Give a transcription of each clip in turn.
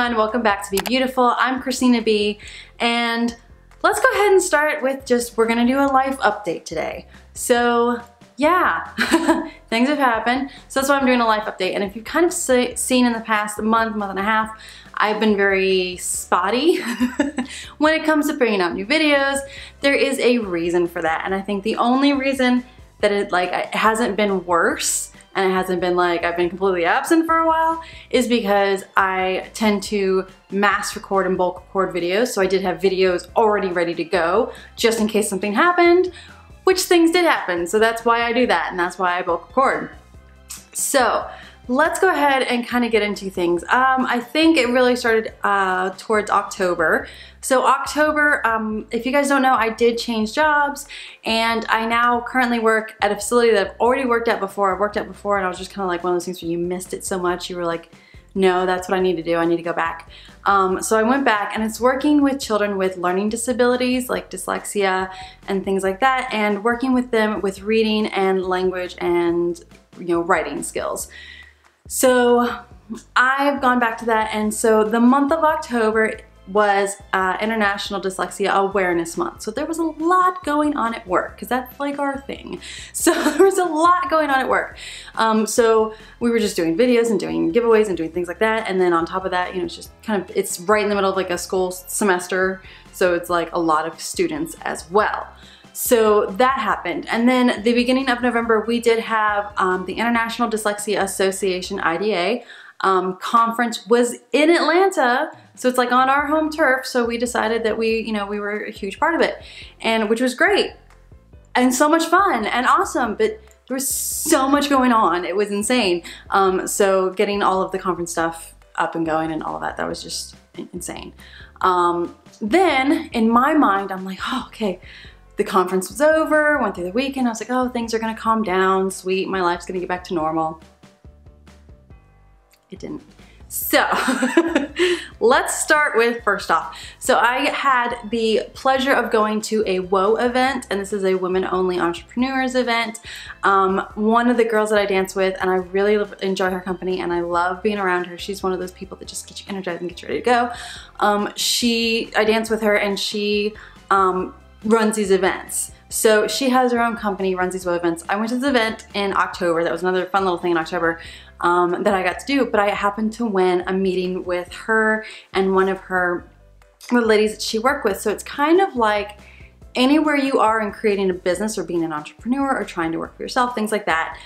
everyone, welcome back to Be Beautiful. I'm Christina B, and let's go ahead and start with we're gonna do a life update today. So yeah, things have happened. So that's why I'm doing a life update. And if you've kind of seen in the past month and a half, I've been very spotty when it comes to bringing out new videos. There is a reason for that. And I think the only reason that it hasn't been worse and it hasn't been like I've been completely absent for a while is because I tend to mass record and bulk record videos. So I did have videos already ready to go just in case something happened, which things did happen. So that's why I do that, and that's why I bulk record. So let's go ahead and kind of get into things. I think it really started towards October. So October, if you guys don't know, I did change jobs, and I now currently work at a facility that I've already worked at before. I've worked at before, and I was just kind of like one of those things where you missed it so much. You were like, no, that's what I need to do. I need to go back. So I went back, and it's working with children with learning disabilities like dyslexia and things like that, and working with them with reading and language and writing skills. So I've gone back to that, and so the month of October was International Dyslexia Awareness Month. So there was a lot going on at work, because that's like our thing. So there was a lot going on at work. So we were just doing videos and doing giveaways and doing things like that. And then on top of that, it's just kind of, it's right in the middle of like a school semester. So it's like a lot of students as well. So that happened. And then the beginning of November, we did have the International Dyslexia Association, IDA, conference was in Atlanta. So it's like on our home turf. So we decided that we were a huge part of it, and which was great and so much fun and awesome, but there was so much going on. It was insane. So getting all of the conference stuff up and going and all of that, that was just insane. Then in my mind, I'm like, oh, okay. The conference was over, went through the weekend. I was like, oh, things are gonna calm down, sweet. My life's gonna get back to normal. It didn't. So let's start with first off. So I had the pleasure of going to a W.O.E event, and this is a women-only entrepreneurs event. One of the girls that I dance with, and I really enjoy her company, and I love being around her. She's one of those people that just get you energized and get you ready to go. I dance with her, and she runs these events. So she has her own company, runs these W.O.E events. I went to this event in October. That was another fun little thing in October that I got to do, but I happened to win a meeting with her and one of the ladies that she worked with. So it's kind of like anywhere you are in creating a business or being an entrepreneur or trying to work for yourself, things like that,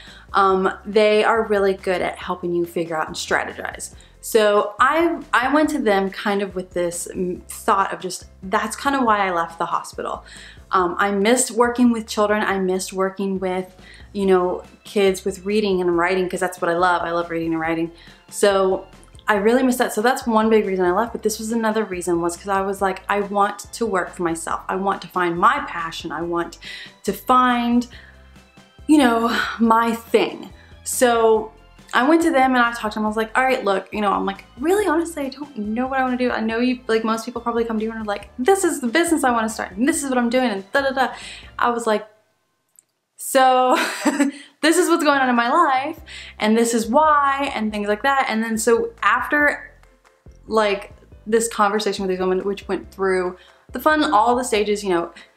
they are really good at helping you figure out and strategize. So I went to them kind of with this thought of just, that's kind of why I left the hospital. I missed working with children. I missed working with, kids with reading and writing, because that's what I love. I love reading and writing. So I really missed that. So that's one big reason I left. But this was another reason, was because I was like, I want to work for myself. I want to find my passion. I want to find, my thing. So I went to them and I talked to them. I was like, all right, look, I'm like, really, honestly, I don't know what I want to do. I know most people probably come to you and are like, this is the business I want to start, and this is what I'm doing, and da da da. I was like, so this is what's going on in my life, and this is why, and things like that. And then so after this conversation with these women, which went through the fun, all the stages,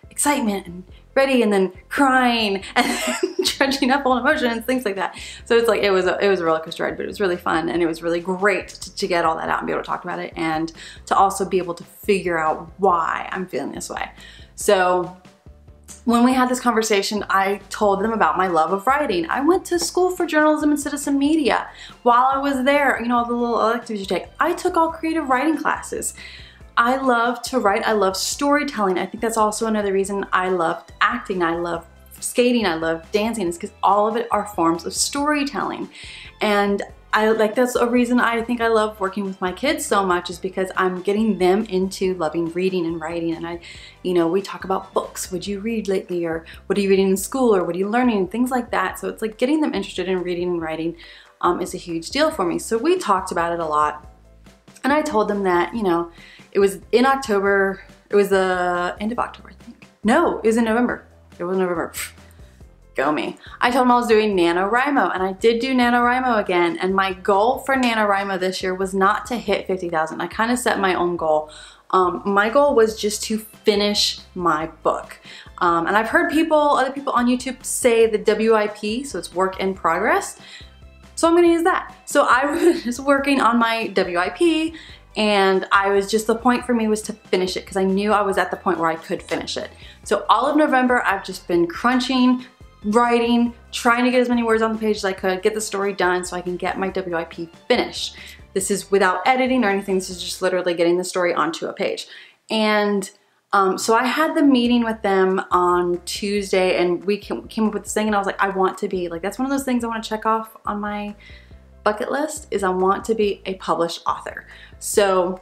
excitement and ready, and then crying and dredging up all emotions, things like that. So it's like, it was a roller coaster ride, but it was really fun, and it was really great to get all that out and be able to talk about it, and to also be able to figure out why I'm feeling this way. So when we had this conversation, I told them about my love of writing. I went to school for journalism and citizen media. While I was there, all the little electives you take, I took all creative writing classes. I love to write. I love storytelling. I think that's also another reason I love acting. I love skating. I love dancing. It's because all of it are forms of storytelling. And that's a reason I think I love working with my kids so much, is because I'm getting them into loving reading and writing. And we talk about books. Would you read lately? Or what are you reading in school? Or what are you learning? And things like that. So it's like getting them interested in reading and writing is a huge deal for me. So we talked about it a lot. And I told them that, it was in October. It was the end of October, I think. No, it was in November. It was November. Go me. I told him I was doing NaNoWriMo, and I did do NaNoWriMo again, and my goal for NaNoWriMo this year was not to hit 50,000. I kind of set my own goal. My goal was just to finish my book. And I've heard other people on YouTube say the WIP, so it's work in progress. So I'm gonna use that. So I was working on my WIP, and the point for me was to finish it because I knew I was at the point where I could finish it. So all of November, I've just been crunching, writing, trying to get as many words on the page as I could, get the story done so I can get my WIP finished. This is without editing or anything. This is just literally getting the story onto a page. And so I had the meeting with them on Tuesday, and we came up with this thing, and I was like, I want to be, like, that's one of those things I want to check off on my bucket list, is I want to be a published author. So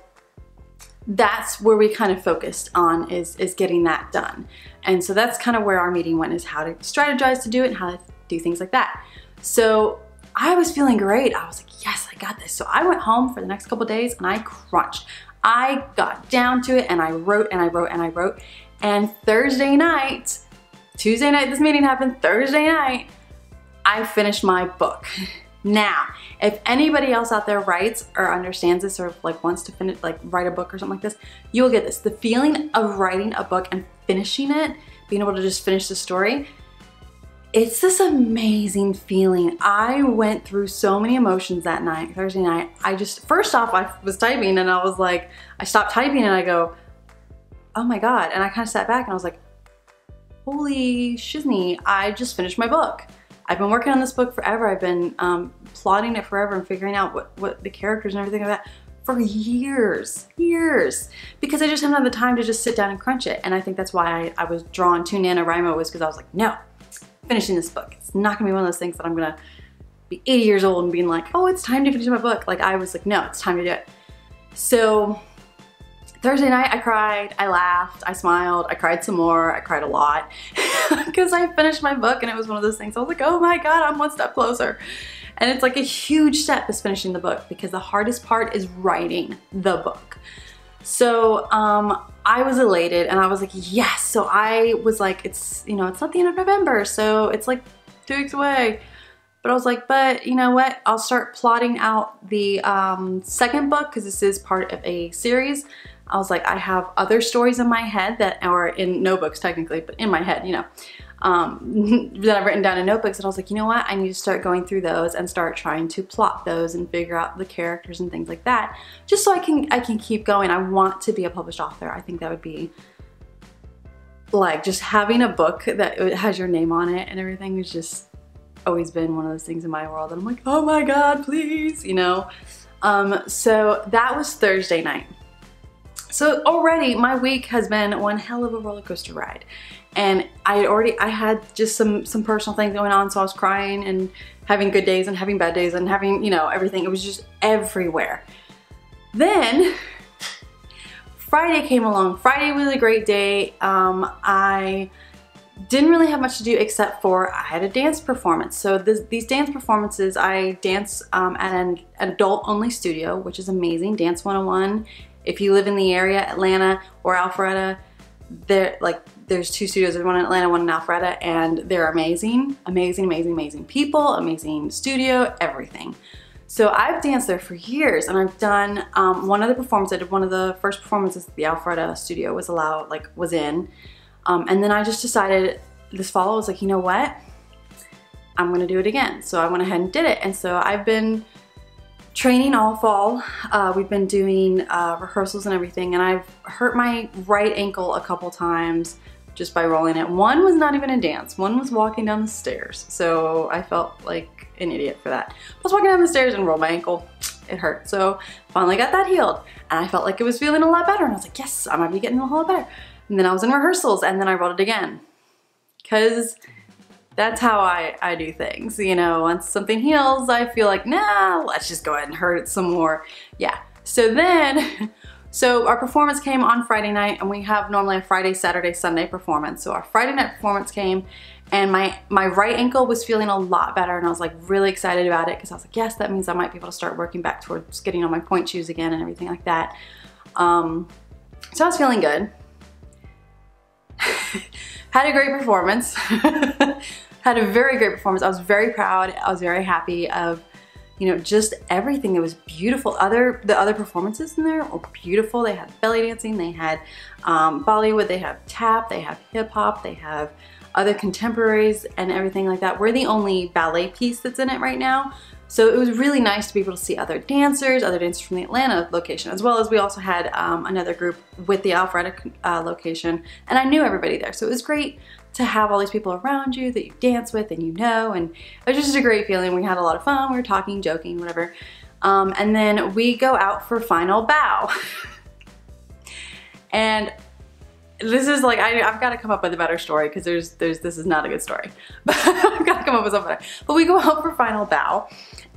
that's where we kind of focused on, is getting that done. And so that's kind of where our meeting went, is how to strategize to do it and how to do things like that. So I was feeling great. I was like, yes, I got this. So I went home for the next couple days and I crunched. I got down to it and I wrote and I wrote and I wrote. And Thursday night, Tuesday night this meeting happened, Thursday night, I finished my book. Now, if anybody else out there writes or understands this or like wants to finish, like write a book or something like this, you'll get this. The feeling of writing a book and finishing it, being able to just finish the story, it's this amazing feeling. I went through so many emotions that night, Thursday night. First off, I was typing and I was like, I stopped typing and I go, oh my God. And I kind of sat back and I was like, holy shizney, I just finished my book. I've been working on this book forever. I've been plotting it forever and figuring out what the characters and everything like that for years, because I just haven't had the time to just sit down and crunch it. And I think that's why I was drawn to NaNoWriMo, was because I was like, no, finishing this book. It's not gonna be one of those things that I'm gonna be 80 years old and being like, oh, it's time to finish my book. Like, I was like, no, it's time to do it. So Thursday night, I cried, I laughed, I smiled, I cried some more, I cried a lot because I finished my book, and it was one of those things I was like, oh my God, I'm one step closer. And it's like a huge step is finishing the book, because the hardest part is writing the book. So I was elated and I was like, yes. So I was like, it's, you know, it's not the end of November, so it's like 2 weeks away. But I was like, but you know what? I'll start plotting out the second book, because this is part of a series. I was like, I have other stories in my head that are in notebooks technically, but in my head, you know, that I've written down in notebooks. And I was like, you know what? I need to start going through those and start trying to plot those and figure out the characters and things like that, just so I can keep going. I want to be a published author. I think that would be like, just having a book that has your name on it and everything has just always been one of those things in my world. And I'm like, oh my God, please, you know? So that was Thursday night. So already my week has been one hell of a roller coaster ride. And I had just some personal things going on, so I was crying and having good days and having bad days and having, you know, everything. It was just everywhere. Then Friday came along. Friday was a great day. I didn't really have much to do except for I had a dance performance. So these dance performances, I dance at an adult-only studio, which is amazing, Dance 101. If you live in the area, Atlanta or Alpharetta, there's 2 studios. There's one in Atlanta, one in Alpharetta, and they're amazing, amazing, amazing, amazing people, amazing studio, everything. So I've danced there for years, and I've done one other performance. I did one of the first performances the Alpharetta studio was in. And then I just decided this fall, I was like, you know what? I'm gonna do it again. So I went ahead and did it. And so I've been training all fall. We've been doing rehearsals and everything, and I've hurt my right ankle a couple times just by rolling it. One was not even a dance. One was walking down the stairs. So I felt like an idiot for that. I was walking down the stairs and rolled my ankle. It hurt. So finally got that healed, and I felt like it was feeling a lot better. And I was like, yes, I might be getting a whole lot better. And then I was in rehearsals, and then I rolled it again. Because that's how I do things, you know. Once something heals, I feel like, nah, let's just go ahead and hurt it some more. Yeah, so our performance came on Friday night, and we have normally a Friday, Saturday, Sunday performance. So our Friday night performance came, and my right ankle was feeling a lot better, and I was like really excited about it, because I was like, yes, that means I might be able to start working back towards getting on my point shoes again and everything like that. So I was feeling good. Had a great performance. had a very great performance. I was very proud. I was very happy of, you know, just everything. It was beautiful. The other performances in there were beautiful. They had belly dancing, they had Bollywood, they have tap, they have hip hop, they have other contemporaries and everything like that. We're the only ballet piece that's in it right now. So it was really nice to be able to see other dancers from the Atlanta location, as well as we also had another group with the Alpharetta location, and I knew everybody there. So it was great to have all these people around you that you dance with and you know, and it was just a great feeling. We had a lot of fun, we were talking, joking, whatever. And then we go out for final bow. And this is like, I've got to come up with a better story because this is not a good story. But I've got to come up with something better. But we go out for final bow,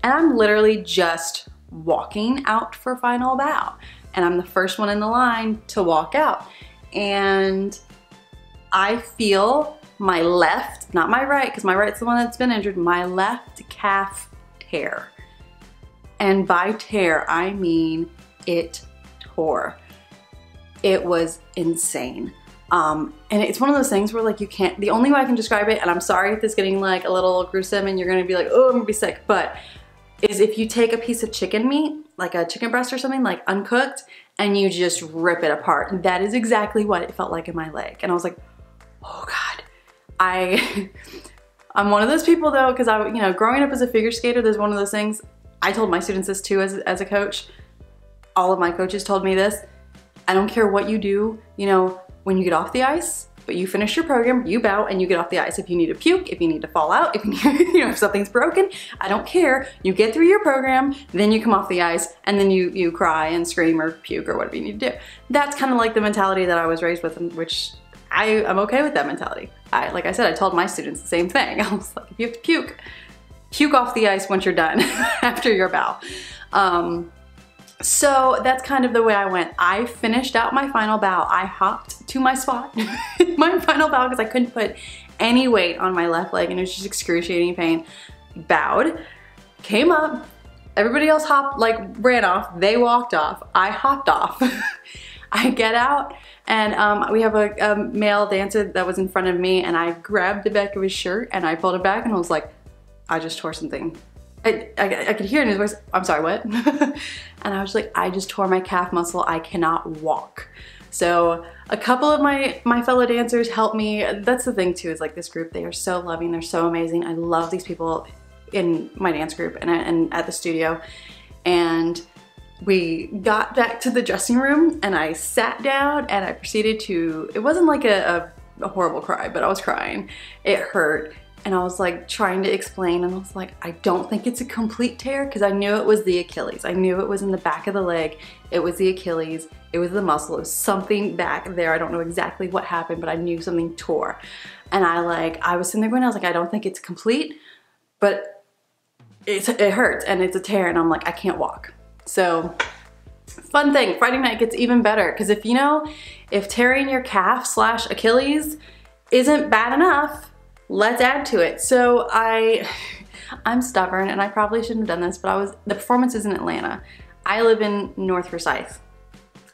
and I'm literally just walking out for final bow. And I'm the first one in the line to walk out. And I feel my left, not my right, because my right's the one that's been injured, my left calf tear. And by tear, I mean it tore. It was insane. And it's one of those things where like you can't, the only way I can describe it, and I'm sorry if this is getting like a little gruesome and you're gonna be like, oh, I'm gonna be sick, but is if you take a piece of chicken meat, like a chicken breast or something, like uncooked, and you just rip it apart. And that is exactly what it felt like in my leg. And I was like, oh God. I'm one of those people though, because I, you know, growing up as a figure skater, there's one of those things, I told my students this too as a coach. All of my coaches told me this. I don't care what you do, you know, when you get off the ice, but you finish your program, you bow and you get off the ice. If you need to puke, if you need to fall out, if you need, you know, if something's broken, I don't care. You get through your program, then you come off the ice, and then you cry and scream or puke or whatever you need to do. That's kind of like the mentality that I was raised with, which I'm okay with that mentality. Like I said, I told my students the same thing. I was like, if you have to puke off the ice once you're done after your bow. So that's kind of the way I went. I finished out my final bow. I hopped to my spot, my final bow, because I couldn't put any weight on my left leg and it was just excruciating pain. Bowed, came up, everybody else ran off, they walked off, I hopped off. I get out and we have a male dancer that was in front of me, and I grabbed the back of his shirt and I pulled it back and I was like, I just tore something. I could hear in his voice, I'm sorry, what? And I was like, I just tore my calf muscle, I cannot walk. So a couple of my fellow dancers helped me. That's the thing too, is like this group, they are so loving, they're so amazing. I love these people in my dance group and at the studio. And we got back to the dressing room and I sat down and I proceeded to, it wasn't like a horrible cry, but I was crying. It hurt. And I was like trying to explain, and I was like, I don't think it's a complete tear, because I knew it was the Achilles. I knew it was in the back of the leg. It was the Achilles. It was the muscle. It was something back there. I don't know exactly what happened, but I knew something tore. And I was sitting there going, I was like, I don't think it's complete, but it hurts and it's a tear. And I'm like, I can't walk. So fun thing, Friday night gets even better, because if tearing your calf / Achilles isn't bad enough, let's add to it. So I'm stubborn, and I probably shouldn't have done this, but the performance is in Atlanta. I live in North Forsyth.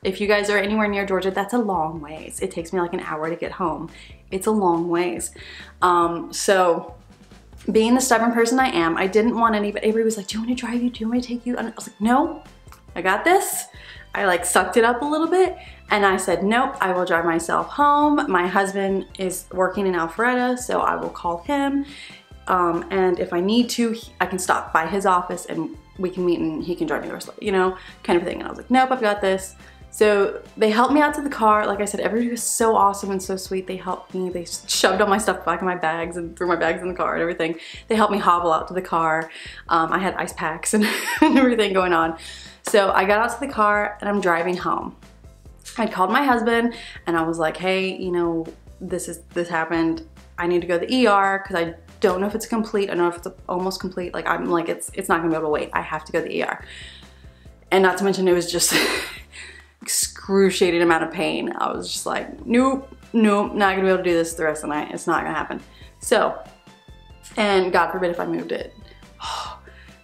If you guys are anywhere near Georgia, that's a long ways. It takes me like an hour to get home. It's a long ways. So being the stubborn person I am, I didn't want everybody was like, do you want to drive you? Do you want me to take you? And I was like, no, I got this. I like sucked it up a little bit and I said, nope, I will drive myself home. My husband is working in Alpharetta, so I will call him. And if I need to, I can stop by his office and we can meet and he can drive me the rest of it, kind of thing. And I was like, nope, I've got this. So they helped me out to the car. Like I said, everybody was so awesome and so sweet. They helped me. They shoved all my stuff back in my bags and threw my bags in the car and everything. They helped me hobble out to the car. I had ice packs and everything going on. So I got out to the car and I'm driving home. I called my husband and I was like, hey, this happened. I need to go to the ER because I don't know if it's complete. I don't know if it's almost complete. Like I'm like, it's not gonna be able to wait. I have to go to the ER. And not to mention it was just excruciating amount of pain. I was just like, nope, not gonna be able to do this the rest of the night. It's not gonna happen. So, and God forbid if I moved it.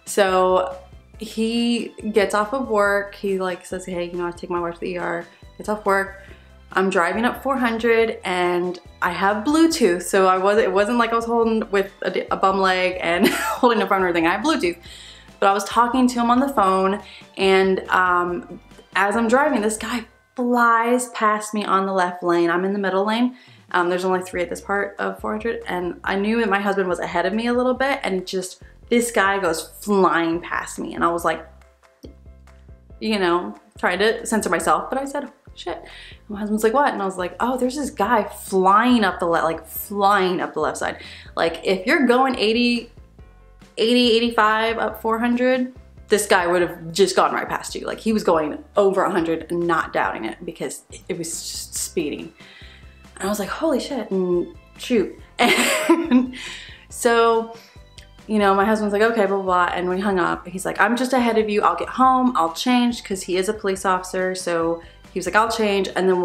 So he gets off of work. He like says, hey, I take my wife to the ER. Gets off work. I'm driving up 400 and I have Bluetooth, so it wasn't like I was holding with a bum leg and holding a phone or anything. I have Bluetooth, but I was talking to him on the phone, and as I'm driving, this guy flies past me on the left lane. I'm in the middle lane. There's only 3 at this part of 400, and I knew that my husband was ahead of me a little bit, and just this guy goes flying past me, and I was like, you know, trying to censor myself, but I said, shit. And my husband's like, what? And I was like, oh, there's this guy flying up the left side. Like, if you're going 80, 85 up 400, this guy would have just gone right past you. Like, he was going over 100 and not doubting it because it was just speeding. And I was like, holy shit, and shoot. And so, you know, my husband's like, okay, blah, blah, blah. And we hung up. He's like, I'm just ahead of you. I'll get home. I'll change, because he is a police officer. So he was like, I'll change, and then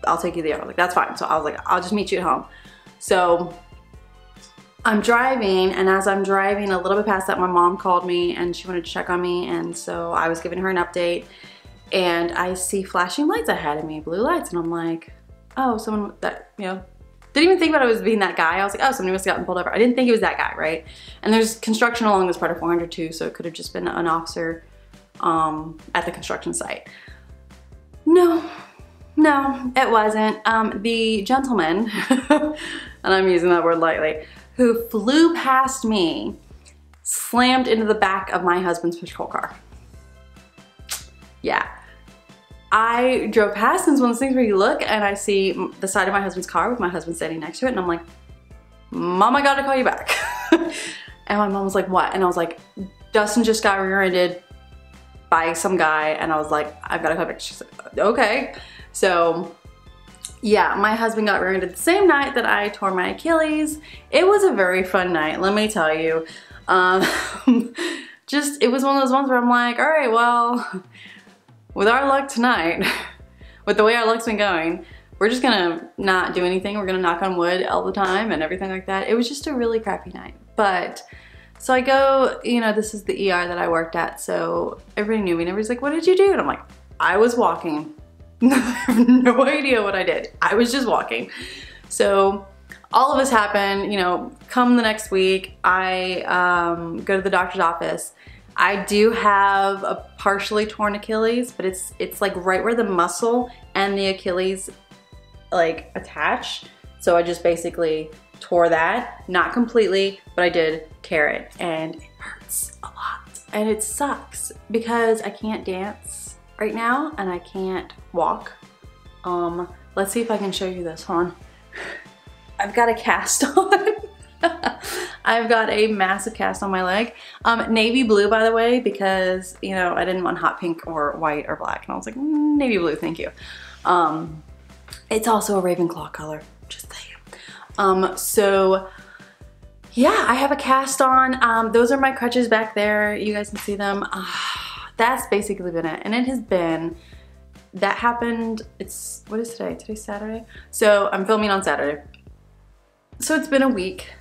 I'll take you there. I was like, that's fine. So I was like, I'll just meet you at home. So I'm driving, and as I'm driving a little bit past that, my mom called me and she wanted to check on me. And so I was giving her an update, and I see flashing lights ahead of me, blue lights. And I'm like, oh, someone that, you know, didn't even think about it was being that guy. I was like, oh, somebody must have gotten pulled over. I didn't think it was that guy, right? And there's construction along this part of 400 too, so it could have just been an officer at the construction site. No, it wasn't. The gentleman, and I'm using that word lightly, who flew past me, slammed into the back of my husband's patrol car. Yeah. I drove past, and it's one of those things where you look and I see the side of my husband's car with my husband standing next to it, and I'm like, Mom, I gotta call you back. And my mom was like, what? And I was like, Dustin just got rear-ended by some guy, and I was like, I've gotta call back. She said, okay. So yeah, my husband got rear-ended the same night that I tore my Achilles. It was a very fun night, let me tell you. It was one of those ones where I'm like, all right, well, with our luck tonight, with the way our luck's been going, we're just gonna not do anything. We're gonna knock on wood all the time and everything like that. It was just a really crappy night. But, so I go, you know, this is the ER that I worked at, so everybody knew me, and everybody's like, what did you do? And I'm like, I was walking. I have no idea what I did. I was just walking. So all of this happened, you know, come the next week, I go to the doctor's office. I do have a partially torn Achilles, but it's like right where the muscle and the Achilles like attach. So I just basically tore that, not completely, but I did tear it, and it hurts a lot. And it sucks because I can't dance right now and I can't walk. Let's see if I can show you this, hold on. I've got a cast on. I've got a massive cast on my leg. Navy blue, by the way, because, you know, I didn't want hot pink or white or black. And I was like, navy blue, thank you. It's also a Ravenclaw color, just saying. So yeah, I have a cast on. Those are my crutches back there. You guys can see them. That's basically been it. And it has been, that happened, what is today? Today's Saturday. So I'm filming on Saturday. So it's been a week.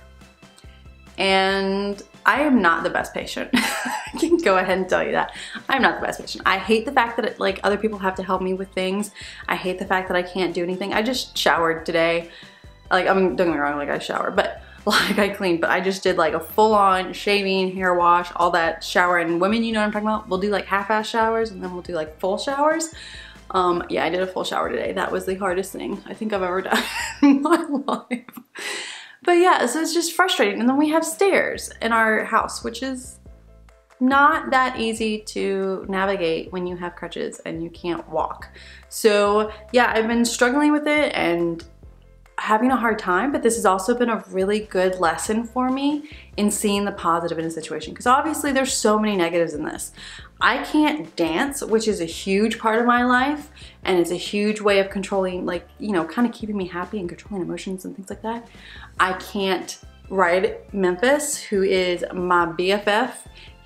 And I am not the best patient. I can go ahead and tell you that. I'm not the best patient. I hate the fact that like other people have to help me with things. I hate the fact that I can't do anything. I just showered today. Like, I mean, don't get me wrong, like I showered, but like I cleaned, but I just did like a full-on shaving, hair wash, all that shower. And women, you know what I'm talking about? We'll do like half-ass showers, and then we'll do like full showers. Yeah, I did a full shower today. That was the hardest thing I think I've ever done in my life. But yeah, so it's just frustrating. And then we have stairs in our house, which is not that easy to navigate when you have crutches and you can't walk. So yeah, I've been struggling with it and having a hard time, but this has also been a really good lesson for me in seeing the positive in a situation. Because obviously there's so many negatives in this. I can't dance, which is a huge part of my life, and it's a huge way of controlling, like, you know, kind of keeping me happy and controlling emotions and things like that. I can't ride Memphis, who is my BFF.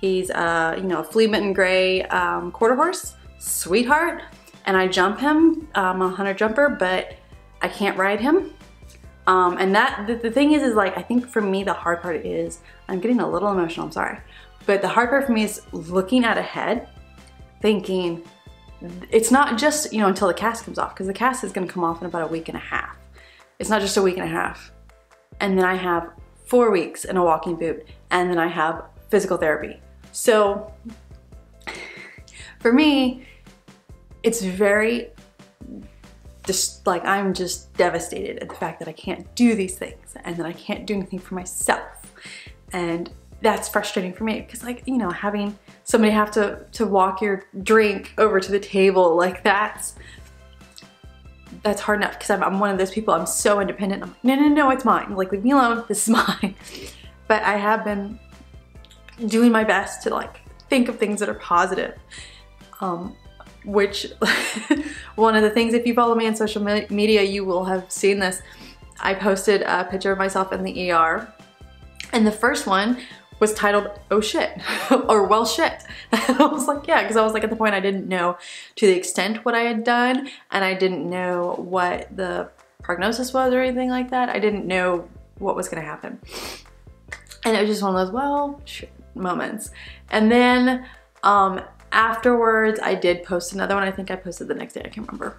He's, you know, a flea bitten gray quarter horse, sweetheart, and I jump him. I'm a hunter jumper, but I can't ride him. And the thing is like, I think for me, the hard part is, I'm getting a little emotional, I'm sorry. But the hard part for me is looking at ahead, thinking, it's not just, you know, until the cast comes off, because the cast is gonna come off in about a week and a half. It's not just a week and a half. And then I have 4 weeks in a walking boot, and then I have physical therapy. So for me, it's very just like, I'm just devastated at the fact that I can't do these things and that I can't do anything for myself. And that's frustrating for me because, like, you know, having somebody have to walk your drink over to the table, like that's hard enough because I'm one of those people, I'm so independent. I'm like, no, it's mine. Like, leave me alone, this is mine. But I have been doing my best to like think of things that are positive. Which one of the things, if you follow me on social media, you will have seen this. I posted a picture of myself in the ER, and the first one was titled, "Oh shit," or "Well shit." I was like, yeah, because I was like at the point I didn't know to the extent what I had done, and I didn't know what the prognosis was or anything like that. I didn't know what was gonna happen. And it was just one of those, well, shit moments. And then afterwards, I did post another one. I think I posted the next day, I can't remember.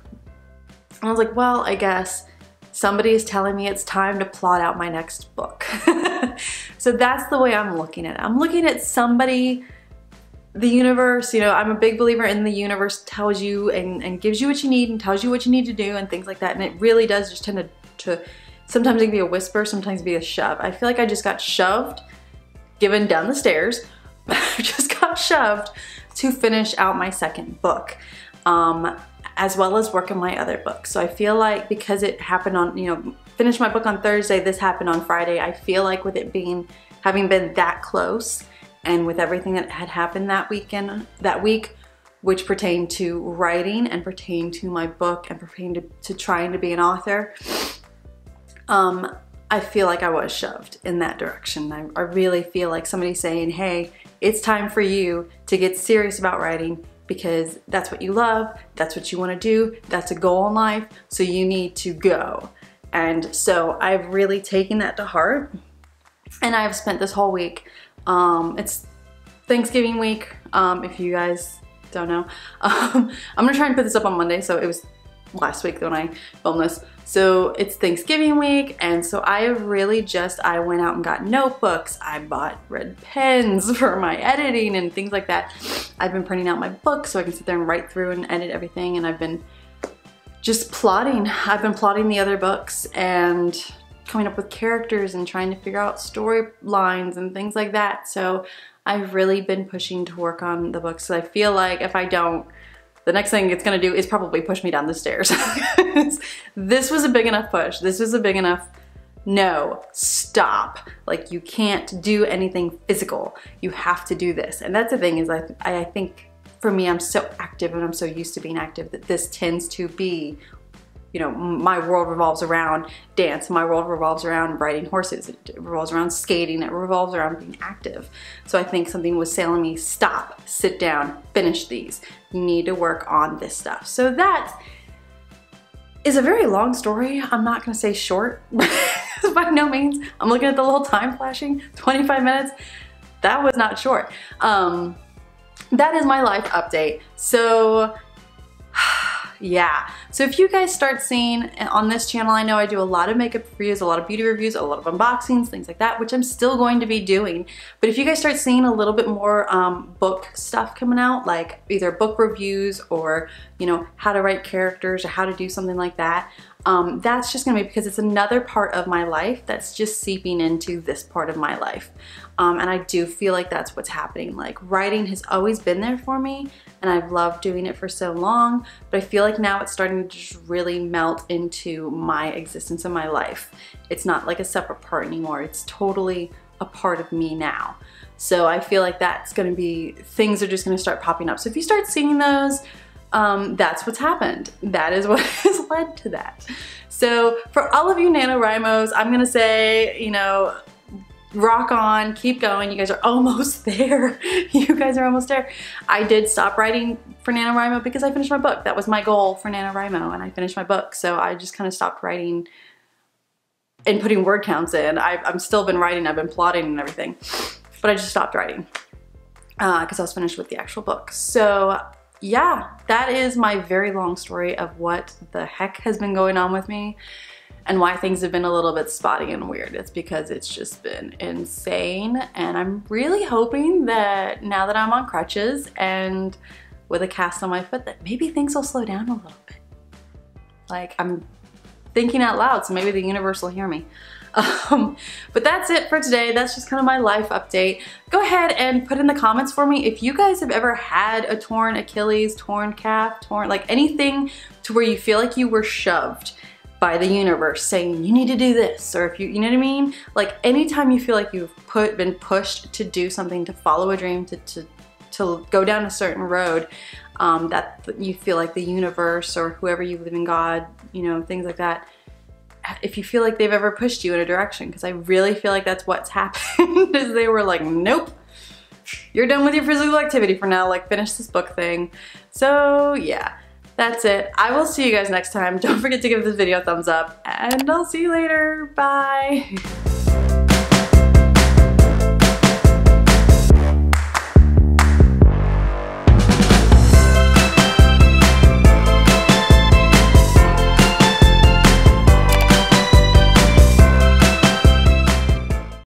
And I was like, well, I guess somebody is telling me it's time to plot out my next book. So that's the way I'm looking at it. I'm looking at somebody, the universe, you know, I'm a big believer in the universe tells you and gives you what you need and tells you what you need to do and things like that. And it really does just tend to sometimes it can be a whisper, sometimes be a shove. I feel like I just got shoved, given down the stairs, just got shoved to finish out my second book, as well as work on my other books. So I feel like because it happened on, you know, finished my book on Thursday, this happened on Friday, I feel like with it having been that close, and with everything that had happened that week, which pertained to writing and pertained to my book and pertained to trying to be an author, I feel like I was shoved in that direction. I really feel like somebody's saying, hey, it's time for you to get serious about writing because that's what you love, that's what you want to do, that's a goal in life, so you need to go. And so I've really taken that to heart, and I've spent this whole week, it's Thanksgiving week, if you guys don't know. I'm gonna try and put this up on Monday, so it was last week when I filmed this. So it's Thanksgiving week, and so I went out and got notebooks. I bought red pens for my editing and things like that. I've been printing out my book so I can sit there and write through and edit everything, and I've been just plotting. I've been plotting the other books and coming up with characters and trying to figure out storylines and things like that. So I've really been pushing to work on the books. So I feel like if I don't, the next thing it's gonna do is probably push me down the stairs. This was a big enough push. This was a big enough, no, stop. Like, you can't do anything physical. You have to do this. And that's the thing, is I think for me, I'm so active and I'm so used to being active that this tends to be, you know, my world revolves around dance. My world revolves around riding horses. It revolves around skating. It revolves around being active. So I think something was telling me, stop, sit down, finish these. You need to work on this stuff. So that is a very long story. I'm not gonna say short by no means. I'm looking at the little time flashing, 25 minutes. That was not short. That is my life update. So yeah, so if you guys start seeing on this channel, I know I do a lot of makeup reviews, a lot of beauty reviews, a lot of unboxings, things like that, which I'm still going to be doing. But if you guys start seeing a little bit more book stuff coming out, like either book reviews or, you know, how to write characters or how to do something like that, that's just gonna be because it's another part of my life that's just seeping into this part of my life. And I do feel like that's what's happening. Like, writing has always been there for me, and I've loved doing it for so long, but I feel like now it's starting to just really melt into my existence and my life. It's not like a separate part anymore. It's totally a part of me now. So I feel like that's gonna be, things are just gonna start popping up. So if you start seeing those, that's what's happened. That is what has led to that. So for all of you NaNoWriMos, I'm gonna say, you know, rock on, keep going. You guys are almost there. You guys are almost there. I did stop writing for NaNoWriMo because I finished my book. That was my goal for NaNoWriMo, and I finished my book. So I just kind of stopped writing and putting word counts in. I've still been writing, I've been plotting and everything, but I just stopped writing because I was finished with the actual book. So yeah, that is my very long story of what the heck has been going on with me and why things have been a little bit spotty and weird. It's because it's just been insane, and I'm really hoping that now that I'm on crutches and with a cast on my foot that maybe things will slow down a little bit. Like, I'm thinking out loud, so maybe the universe will hear me. But that's it for today. That's just kind of my life update. Go ahead and put in the comments for me if you guys have ever had a torn Achilles, torn calf, torn, like anything to where you feel like you were shoved by the universe saying you need to do this, or if you know what I mean? Like anytime you feel like you've been pushed to do something, to follow a dream, to go down a certain road, that you feel like the universe or whoever you believe in, God, you know, things like that, if you feel like they've ever pushed you in a direction, because I really feel like that's what's happened, is they were like, nope, you're done with your physical activity for now, like finish this book thing. So yeah, that's it. I will see you guys next time. Don't forget to give this video a thumbs up, and I'll see you later. Bye.